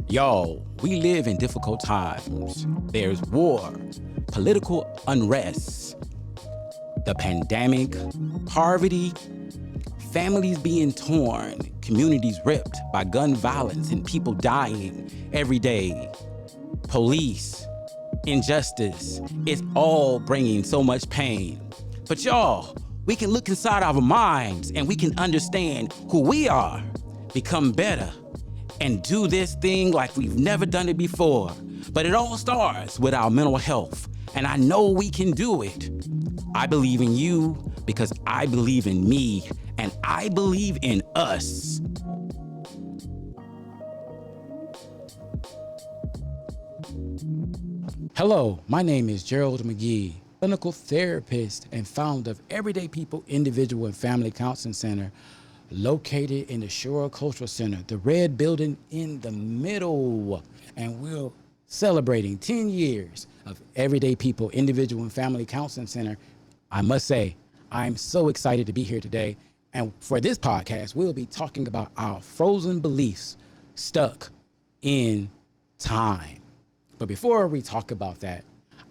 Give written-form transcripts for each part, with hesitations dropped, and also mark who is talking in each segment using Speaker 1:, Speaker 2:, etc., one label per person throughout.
Speaker 1: Y'all, we live in difficult times. There's war, political unrest, the pandemic, poverty, families being torn, communities ripped by gun violence and people dying every day, police, injustice. It's all bringing so much pain. But y'all, we can look inside our minds and we can understand who we are, become better, and do this thing like we've never done it before. But it all starts with our mental health, and I know we can do it. I believe in you because I believe in me, and I believe in us. Hello, my name is Gerald McGee, clinical therapist and founder of Everyday People Individual and Family Counseling Center, located in the Shore Cultural Center, the red building in the middle. And we're celebrating 10 years of Everyday People Individual and Family Counseling Center. I must say, I'm so excited to be here today. And for this podcast, we'll be talking about our frozen beliefs stuck in time. But before we talk about that,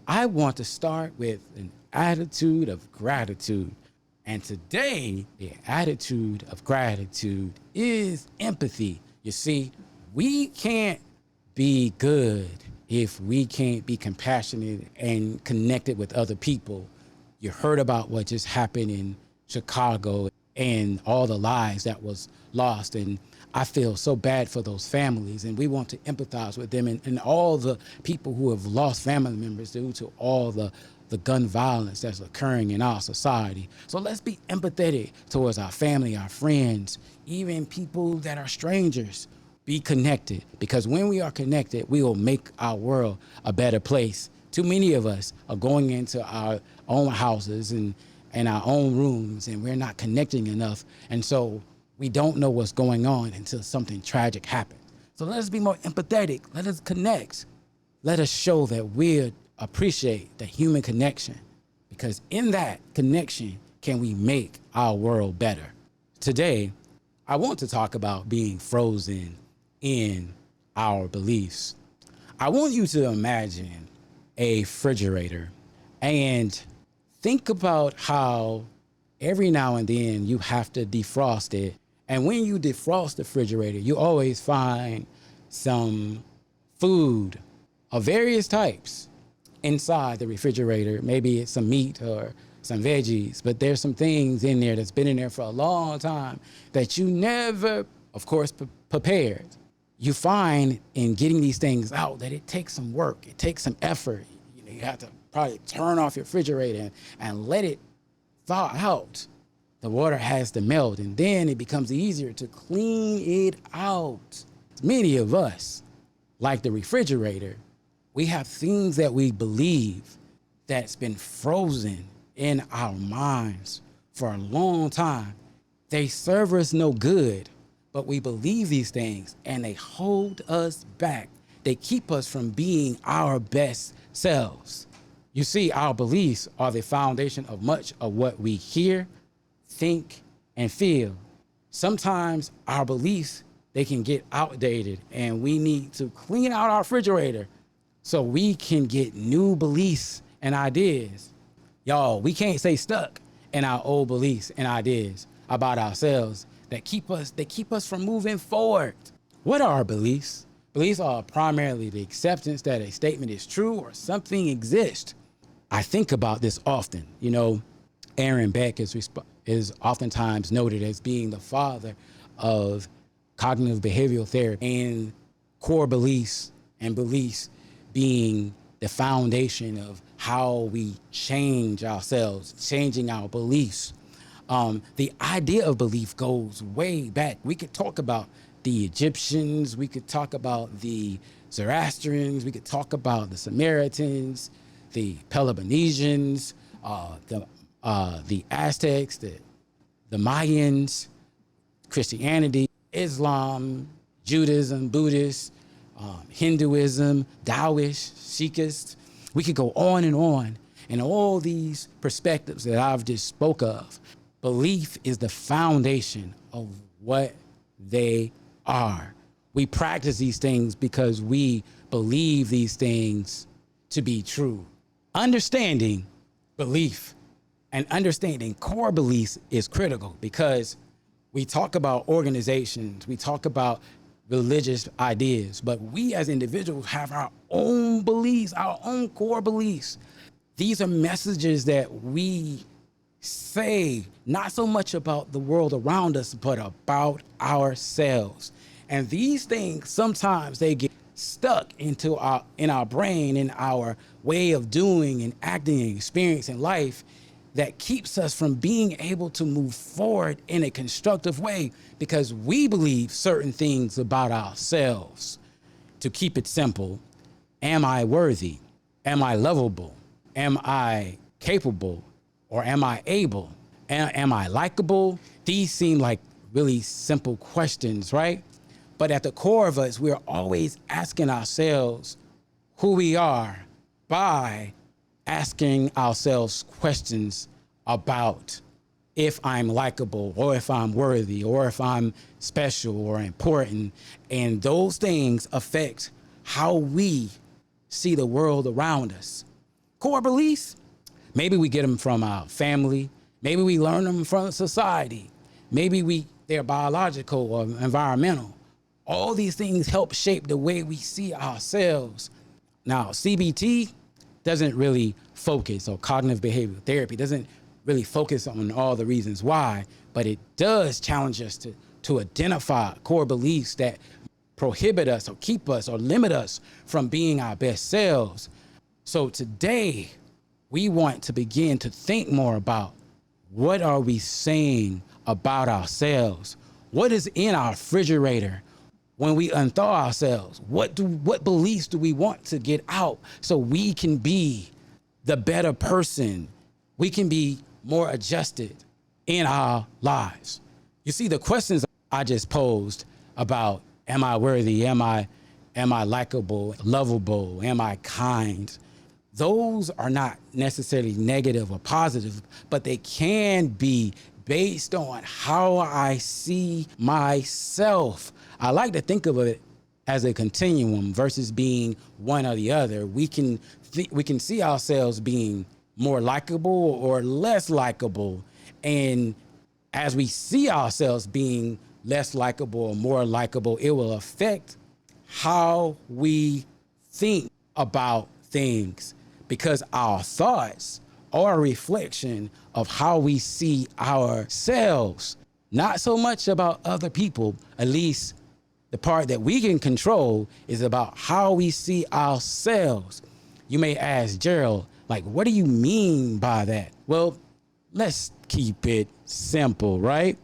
Speaker 1: I want to start with an attitude of gratitude. And today, the attitude of gratitude is empathy. You see, we can't be good if we can't be compassionate and connected with other people. You heard about what just happened in Chicago and all the lives that was lost. And I feel so bad for those families, and we want to empathize with them and all the people who have lost family members due to all the gun violence that's occurring in our society. So let's be empathetic towards our family, our friends, even people that are strangers. Be connected, because when we are connected, we will make our world a better place. Too many of us are going into our own houses and our own rooms, and we're not connecting enough. And so we don't know what's going on until something tragic happens. So let us be more empathetic. Let us connect. Let us show that we appreciate the human connection, because in that connection can we make our world better. Today, I want to talk about being frozen in our beliefs. I want you to imagine a refrigerator and think about how every now and then you have to defrost it. And when you defrost the refrigerator, you always find some food of various types inside the refrigerator. Maybe it's some meat or some veggies, but there's some things in there that's been in there for a long time that you never, of course, prepared. You find in getting these things out that it takes some work, it takes some effort. You have to probably turn off your refrigerator and let it thaw out. The water has to melt, and then it becomes easier to clean it out. Many of us, like the refrigerator, we have things that we believe that's been frozen in our minds for a long time. They serve us no good, but we believe these things and they hold us back. They keep us from being our best selves. You see, our beliefs are the foundation of much of what we hear, think, and feel. Sometimes our beliefs, they can get outdated, and we need to clean out our refrigerator so we can get new beliefs and ideas. Y'all, we can't stay stuck in our old beliefs and ideas about ourselves that keep us from moving forward. What are our beliefs? Beliefs are primarily the acceptance that a statement is true or something exists. I think about this often. You know, Aaron Beck is oftentimes noted as being the father of cognitive behavioral therapy, and core beliefs and beliefs being the foundation of how we change ourselves, changing our beliefs. The idea of belief goes way back. We could talk about the Egyptians, we could talk about the Zoroastrians, we could talk about the Samaritans, the Peloponnesians, the Aztecs, the Mayans, Christianity, Islam, Judaism, Buddhist, Hinduism, Taoist, Sikhist. We could go on and all these perspectives that I've just spoke of. Belief is the foundation of what they are. We practice these things because we believe these things to be true. Understanding belief and understanding core beliefs is critical, because we talk about organizations, we talk about religious ideas, but we as individuals have our own beliefs, our own core beliefs. These are messages that we say not so much about the world around us, but about ourselves. And these things, sometimes they get stuck in our brain, in our way of doing and acting and experiencing life, that keeps us from being able to move forward in a constructive way, because we believe certain things about ourselves. To keep it simple, am I worthy? Am I lovable? Am I capable? Or am I able? Am I likable? These seem like really simple questions, right? But at the core of us, we're always asking ourselves who we are by asking ourselves questions about if I'm likable, or if I'm worthy, or if I'm special or important. And those things affect how we see the world around us. Core beliefs, maybe we get them from our family, maybe we learn them from society, maybe they're biological or environmental. All these things help shape the way we see ourselves. Now, CBT doesn't really focus, or cognitive behavioral therapy doesn't really focus on all the reasons why, but it does challenge us to identify core beliefs that prohibit us or keep us or limit us from being our best selves. So today, we want to begin to think more about, what are we saying about ourselves? What is in our refrigerator when we unthaw ourselves? What beliefs do we want to get out so we can be the better person? We can be more adjusted in our lives. You see, the questions I just posed about, am I worthy? Am I likable, lovable? Am I kind? Those are not necessarily negative or positive, but they can be based on how I see myself. I like to think of it as a continuum versus being one or the other. We can see ourselves being more likable or less likable. And as we see ourselves being less likable or more likable, it will affect how we think about things, because our thoughts are a reflection of how we see ourselves, not so much about other people. At least the part that we can control is about how we see ourselves. You may ask, Gerald, like, what do you mean by that? Well, let's keep it simple, right?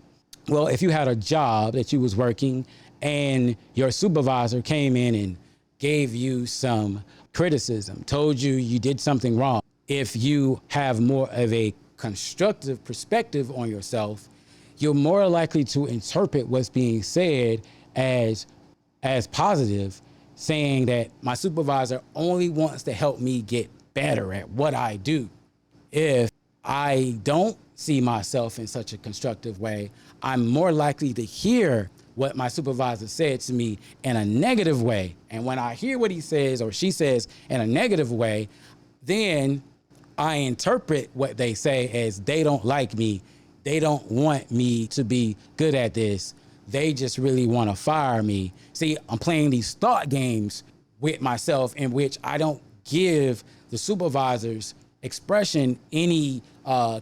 Speaker 1: Well, if you had a job that you was working and your supervisor came in and gave you some criticism, told you you did something wrong, if you have more of a constructive perspective on yourself, you're more likely to interpret what's being said as positive, saying that my supervisor only wants to help me get better at what I do. If I don't see myself in such a constructive way, I'm more likely to hear what my supervisor said to me in a negative way. And when I hear what he says or she says in a negative way, then I interpret what they say as they don't like me. They don't want me to be good at this. They just really want to fire me. See, I'm playing these thought games with myself in which I don't give the supervisor's expression any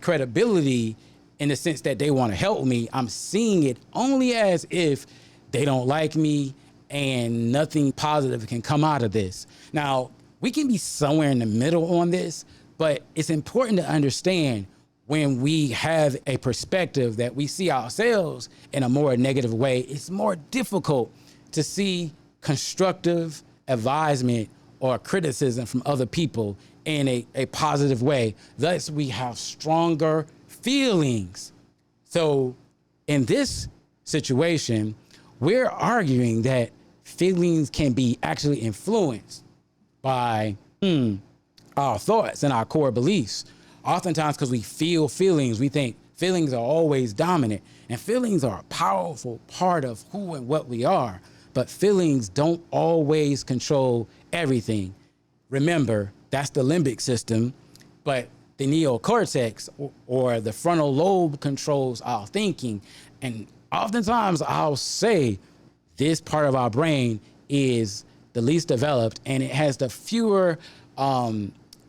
Speaker 1: credibility, in the sense that they want to help me. I'm seeing it only as if they don't like me and nothing positive can come out of this. Now, we can be somewhere in the middle on this, but it's important to understand when we have a perspective that we see ourselves in a more negative way, it's more difficult to see constructive advisement or criticism from other people in a positive way. Thus, we have stronger feelings. So in this situation, we're arguing that feelings can be actually influenced by our thoughts and our core beliefs. Oftentimes, because we feel feelings, we think feelings are always dominant. And feelings are a powerful part of who and what we are, but feelings don't always control everything. Remember, that's the limbic system, but the neocortex or the frontal lobe controls our thinking. And oftentimes I'll say this part of our brain is the least developed and it has the fewer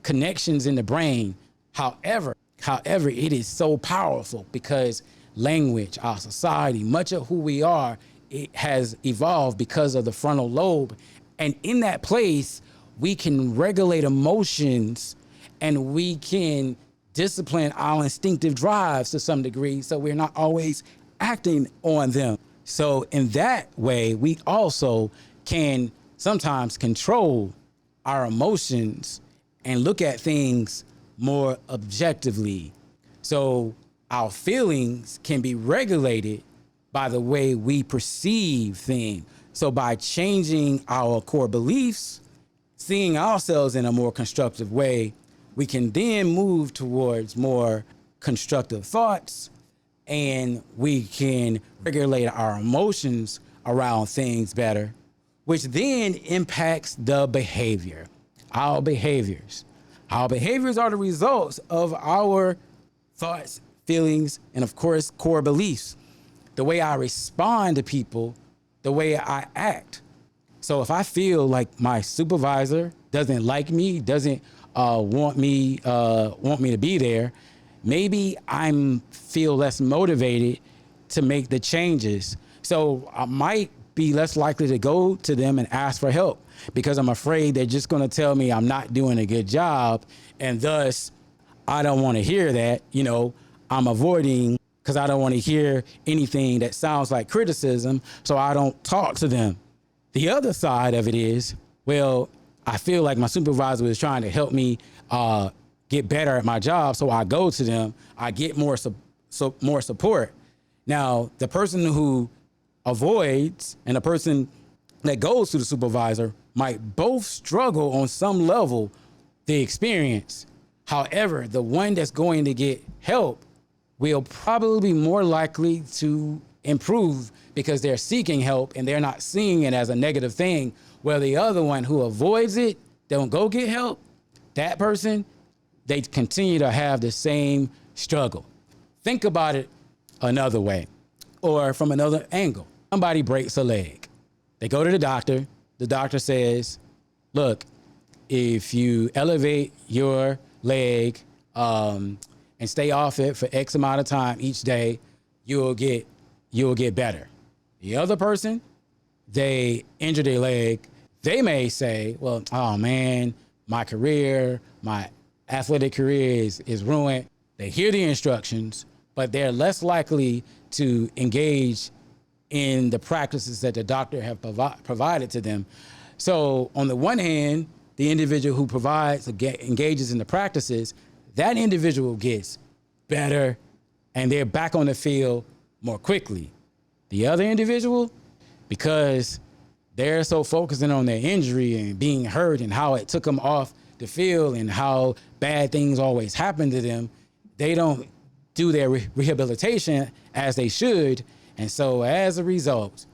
Speaker 1: connections in the brain. However, it is so powerful because language, our society, much of who we are, it has evolved because of the frontal lobe. And in that place, we can regulate emotions and we can discipline our instinctive drives to some degree, so we're not always acting on them. So in that way, we also can sometimes control our emotions and look at things more objectively. So our feelings can be regulated by the way we perceive things. So by changing our core beliefs, seeing ourselves in a more constructive way, we can then move towards more constructive thoughts, and we can regulate our emotions around things better, which then impacts the behavior, our behaviors. Our behaviors are the results of our thoughts, feelings, and of course, core beliefs. The way I respond to people, the way I act. So if I feel like my supervisor doesn't like me, doesn't want me to be there, maybe I'm feel less motivated to make the changes. So I might be less likely to go to them and ask for help because I'm afraid they're just going to tell me I'm not doing a good job, and thus I don't want to hear that. I'm avoiding because I don't want to hear anything that sounds like criticism, so I don't talk to them. The other side of it is, well, I feel like my supervisor is trying to help me get better at my job, so I go to them. I get more support. Now, the person who avoids and the person that goes to the supervisor might both struggle on some level the experience. However, the one that's going to get help will probably be more likely to improve because they're seeking help and they're not seeing it as a negative thing, where the other one who avoids it, don't go get help, that person, they continue to have the same struggle. Think about it another way or from another angle. Somebody breaks a leg. They go to the doctor says, look, if you elevate your leg and stay off it for X amount of time each day, you'll get better. The other person, they injure their leg. They may say, well, oh man, my athletic career is ruined. They hear the instructions, but they're less likely to engage in the practices that the doctor have provided to them. So on the one hand, the individual who engages in the practices, that individual gets better and they're back on the field more quickly. The other individual, because they're so focusing on their injury and being hurt and how it took them off the field and how bad things always happen to them, they don't do their rehabilitation as they should. And so as a result,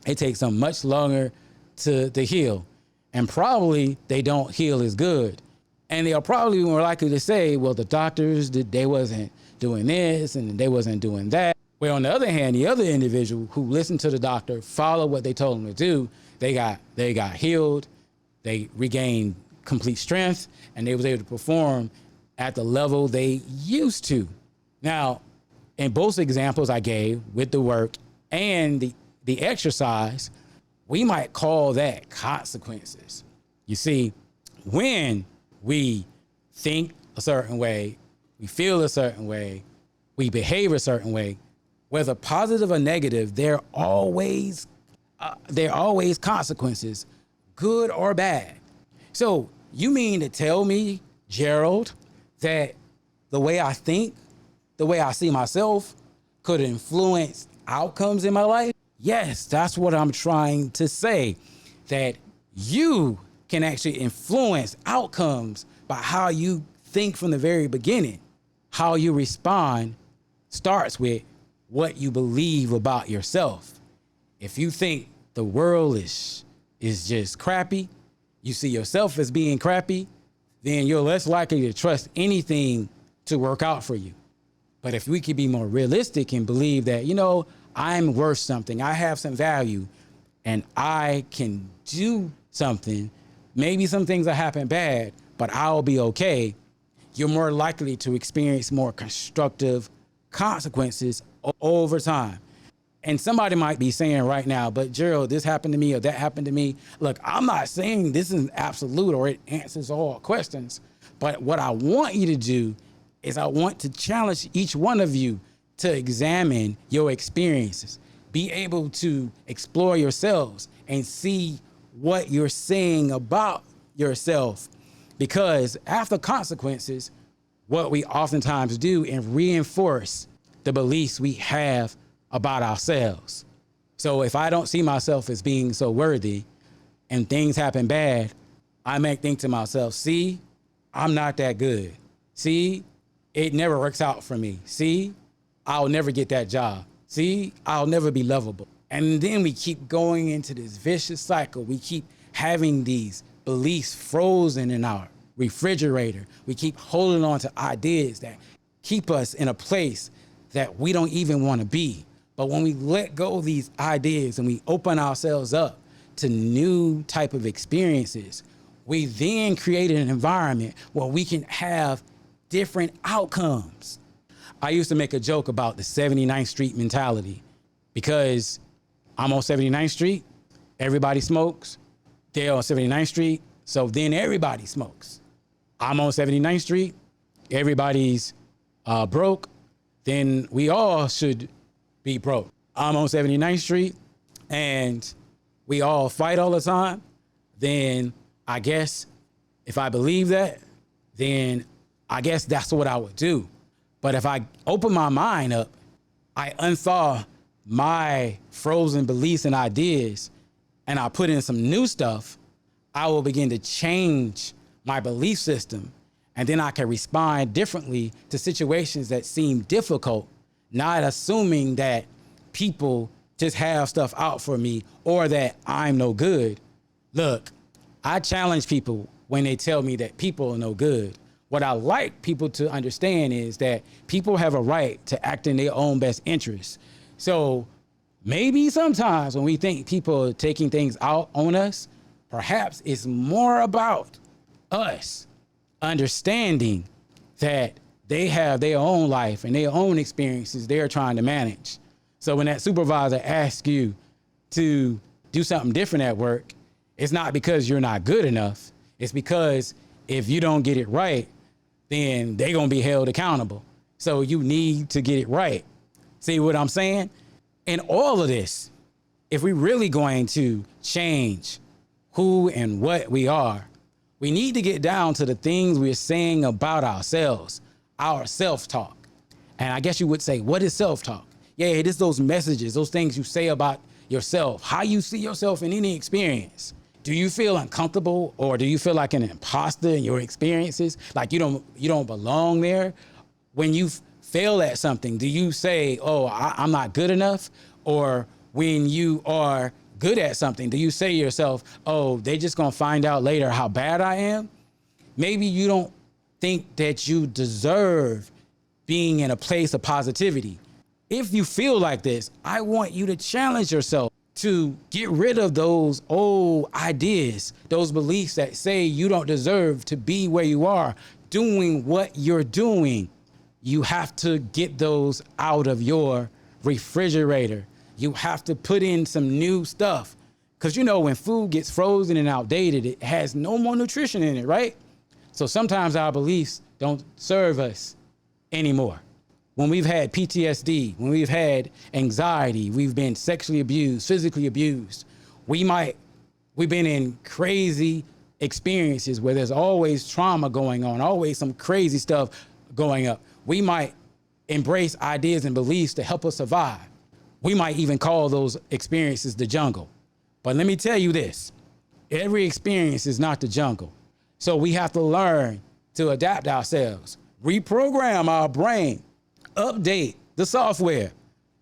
Speaker 1: it takes them much longer to heal. And probably they don't heal as good. And they're probably more likely to say, well, the doctors, they wasn't doing this and they wasn't doing that. Where on the other hand, the other individual who listened to the doctor, followed what they told them to do, they got healed, they regained complete strength, and they was able to perform at the level they used to. Now, in both examples I gave with the work and the exercise, we might call that consequences. You see, when we think a certain way, we feel a certain way, we behave a certain way, whether positive or negative, there are always consequences, good or bad. So you mean to tell me, Gerald, that the way I think, the way I see myself could influence outcomes in my life? Yes, that's what I'm trying to say, that you can actually influence outcomes by how you think from the very beginning. How you respond starts with what you believe about yourself. If you think the world is just crappy, you see yourself as being crappy, then you're less likely to trust anything to work out for you. But if we could be more realistic and believe that, I'm worth something, I have some value, and I can do something, maybe some things will happen bad, but I'll be okay, you're more likely to experience more constructive consequences over time. And somebody might be saying right now, but Gerald, this happened to me or that happened to me. Look, I'm not saying this is absolute or it answers all questions, but what I want you to do is I want to challenge each one of you to examine your experiences, be able to explore yourselves and see what you're saying about yourself. Because after consequences, what we oftentimes do is reinforce the beliefs we have about ourselves. So if I don't see myself as being so worthy and things happen bad, I may think to myself, see, I'm not that good. See, it never works out for me. See, I'll never get that job. See, I'll never be lovable. And then we keep going into this vicious cycle. We keep having these beliefs frozen in our refrigerator. We keep holding on to ideas that keep us in a place that we don't even want to be. But when we let go of these ideas and we open ourselves up to new type of experiences, we then create an environment where we can have different outcomes. I used to make a joke about the 79th Street mentality because I'm on 79th Street, everybody smokes. They're on 79th Street, so then everybody smokes. I'm on 79th Street, everybody's broke, then we all should be broke. I'm on 79th Street and we all fight all the time, then I guess if I believe that, then I guess that's what I would do. But if I open my mind up, I unthaw my frozen beliefs and ideas, and I put in some new stuff, I will begin to change my belief system. And then I can respond differently to situations that seem difficult, not assuming that people just have stuff out for me or that I'm no good. Look, I challenge people when they tell me that people are no good. What I like people to understand is that people have a right to act in their own best interests. So maybe sometimes when we think people are taking things out on us, perhaps it's more about us understanding that they have their own life and their own experiences they're trying to manage. So when that supervisor asks you to do something different at work, it's not because you're not good enough. It's because if you don't get it right, then they're going to be held accountable. So you need to get it right. See what I'm saying? In all of this, if we're really going to change who and what we are, we need to get down to the things we're saying about ourselves, our self-talk. And I guess you would say, what is self-talk? Yeah, it is those messages, those things you say about yourself, how you see yourself in any experience. Do you feel uncomfortable or do you feel like an imposter in your experiences? Like you don't belong there? When you fail at something, do you say, oh, I'm not good enough? Or when you are good at something, do you say to yourself, oh, they just gonna find out later how bad I am? Maybe you don't think that you deserve being in a place of positivity. If you feel like this, I want you to challenge yourself to get rid of those old ideas, those beliefs that say you don't deserve to be where you are, doing what you're doing. You have to get those out of your refrigerator. You have to put in some new stuff. Because when food gets frozen and outdated, it has no more nutrition in it, right? So sometimes our beliefs don't serve us anymore. When we've had PTSD, when we've had anxiety, we've been sexually abused, physically abused, we've been in crazy experiences where there's always trauma going on, always some crazy stuff going up. We might embrace ideas and beliefs to help us survive. We might even call those experiences the jungle. But let me tell you this, every experience is not the jungle. So we have to learn to adapt ourselves, reprogram our brain, update the software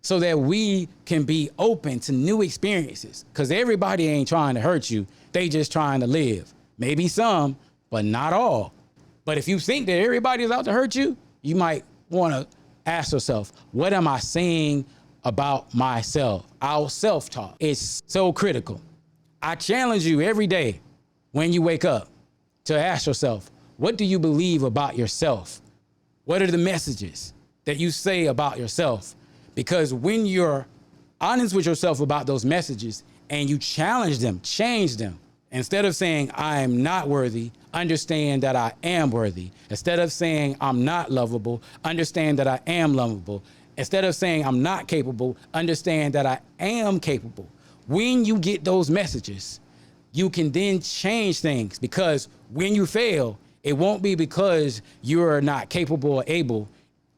Speaker 1: so that we can be open to new experiences. Because everybody ain't trying to hurt you. They just trying to live. Maybe some, but not all. But if you think that everybody is out to hurt you, you might want to ask yourself, what am I saying about myself? Our self-talk is so critical. I challenge you every day when you wake up to ask yourself, what do you believe about yourself? What are the messages that you say about yourself? Because when you're honest with yourself about those messages and you challenge them, change them, instead of saying, I am not worthy, understand that I am worthy. Instead of saying, I'm not lovable, understand that I am lovable. Instead of saying, I'm not capable, understand that I am capable. When you get those messages, you can then change things, because when you fail, it won't be because you're not capable or able,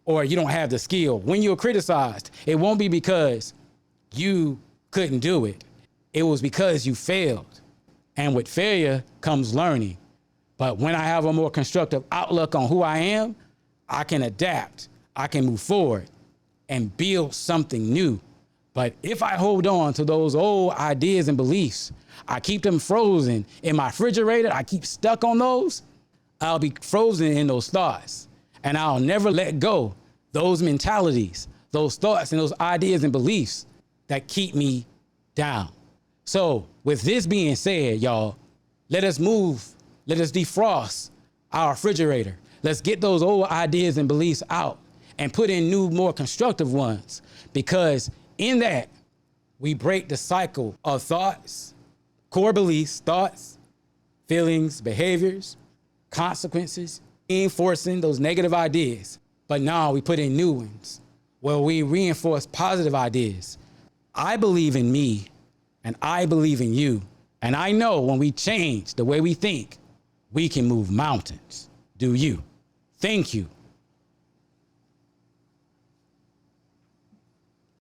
Speaker 1: or you don't have the skill. When you're criticized, it won't be because you couldn't do it. It was because you failed. And with failure comes learning. But when I have a more constructive outlook on who I am, I can adapt, I can move forward and build something new. But if I hold on to those old ideas and beliefs, I keep them frozen in my refrigerator, I keep stuck on those, I'll be frozen in those thoughts. And I'll never let go those mentalities, those thoughts and those ideas and beliefs that keep me down. So with this being said, y'all, let us move. Let us defrost our refrigerator. Let's get those old ideas and beliefs out and put in new, more constructive ones. Because in that, we break the cycle of thoughts, core beliefs, thoughts, feelings, behaviors, consequences, reinforcing those negative ideas. But now we put in new ones where we reinforce positive ideas. I believe in me and I believe in you. And I know when we change the way we think, we can move mountains. Do you? Thank you.